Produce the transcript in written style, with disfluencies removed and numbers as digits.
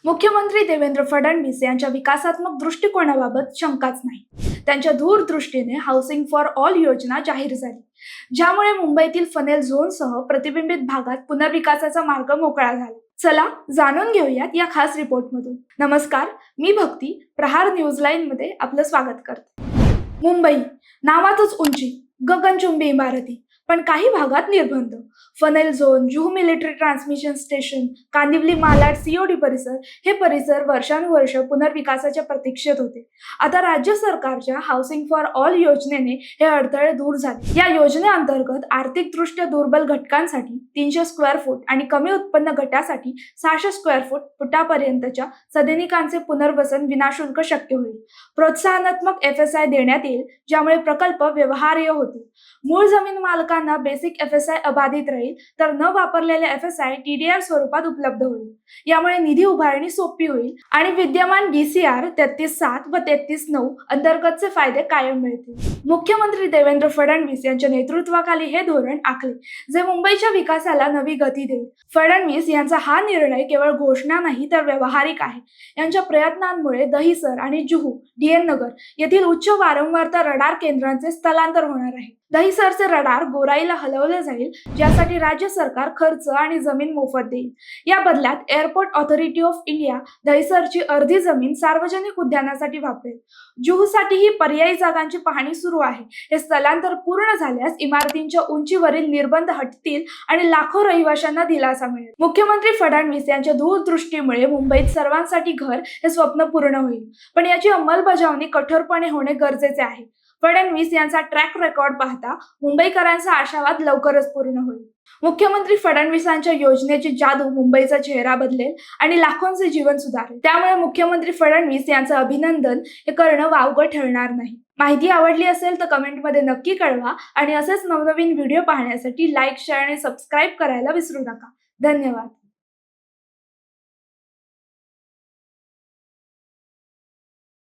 मुख्यमंत्री देवेंद्र फडणवीस यांच्या विकासात्मक दृष्टिकोनाबाबत शंकाच नाही. त्यांच्या दूरदृष्टीने हाऊसिंग फॉर ऑल योजना जाहीर झाली, ज्यामुळे मुंबईतील फनेल झोनसह प्रतिबिंबित भागात पुनर्विकासाचा मार्ग मोकळा झाला. चला जाणून घेऊयात या खास रिपोर्टमधून. नमस्कार, मी भक्ती, प्रहार न्यूज लाईन मध्ये आपलं स्वागत करते. मुंबई नावातच उंची, गगनचुंबी इमारती, पण काही भागात निर्बंध. Funnel zone, Juhu military transmission station, Kandivali Malad COD परिसर, हे परिसर वर्षानुवर्ष पुनर्विकासाच्या प्रतीक्षेत होते. आता राज्य सरकारच्या हाऊसिंग फॉर ऑल योजनेने हे अडथळे दूर झाले. या योजनेअंतर्गत आर्थिकदृष्ट्या दुर्बल घटकांसाठी 300 स्क्वेअर फूट आणि कमी उत्पन्न गटासाठी 600 स्क्वेअर फुटापर्यंतच्या सदनिकांचे पुनर्वसन विनाशुल्क शक्य होईल. प्रोत्साहनात्मक FSI देण्यात येईल, ज्यामुळे प्रकल्प व्यवहार्य होतील. मूळ जमीन मालकांना बेसिक FSI अबाधित राहील, तर न वापरलेले FSI TDR स्वरूपात उपलब्ध होईल. यामुळे निधी उभारणी सोपी होईल आणि विद्यमान DCR 33/7 व 33/9 अंतर्गतचे फायदे कायम मिळतील. मुख्यमंत्री देवेंद्र फडणवीस यांच्या नेतृत्वाखाली हे धोरण आखले, जे मुंबईच्या विकासाला नवी गती देईल. फडणवीस यांचा हा निर्णय केवळ घोषणा नाही, तर व्यावहारिक आहे. यांच्या प्रयत्नांमुळे दहिसर आणि जुहू DN नगर येथील उच्च वारंवारता रडार केंद्रांचे स्थलांतर होणार आहे. दहिसरचे रडार गोराईला हलवले जाईल, ज्यासाठी राज्य सरकार खर्च आणि जमीन मोफत देईल. या बदल्यात एअरपोर्ट ऑथॉरिटी ऑफ इंडिया दहिसरची अर्धी जमीन सार्वजनिक उद्यानासाठी वापरेल. जुहूसाठीही पर्यायी जागांची पाहणी सुरू आहे. हे स्थलांतर पूर्ण झाल्यास इमारतींच्या उंचीवरील निर्बंध हटतील आणि लाखो रहिवाशांना दिलासा मिळेल. मुख्यमंत्री फडणवीस यांच्या दूरदृष्टीमुळे मुंबईत सर्वांसाठी घर हे स्वप्न पूर्ण होईल, पण याची अंमलबजावणी कठोरपणे होणे गरजेचे आहे. फडणवीस यांचा ट्रॅक रेकॉर्ड पाहता मुंबईकरांचा आशावाद लवकरच पूर्ण होईल. मुख्यमंत्री फडणवीसांच्या योजनेची जादू मुंबईचा चेहरा बदलेल आणि लाखोंचे जीवन सुधारेल. त्यामुळे मुख्यमंत्री फडणवीस यांचं अभिनंदन हे करणं वावगं ठरणार नाही. माहिती आवडली असेल तर कमेंटमध्ये नक्की कळवा आणि असेच नवनवीन व्हिडिओ पाहण्यासाठी लाईक, शेअर आणि सबस्क्राईब करायला विसरू नका. धन्यवाद.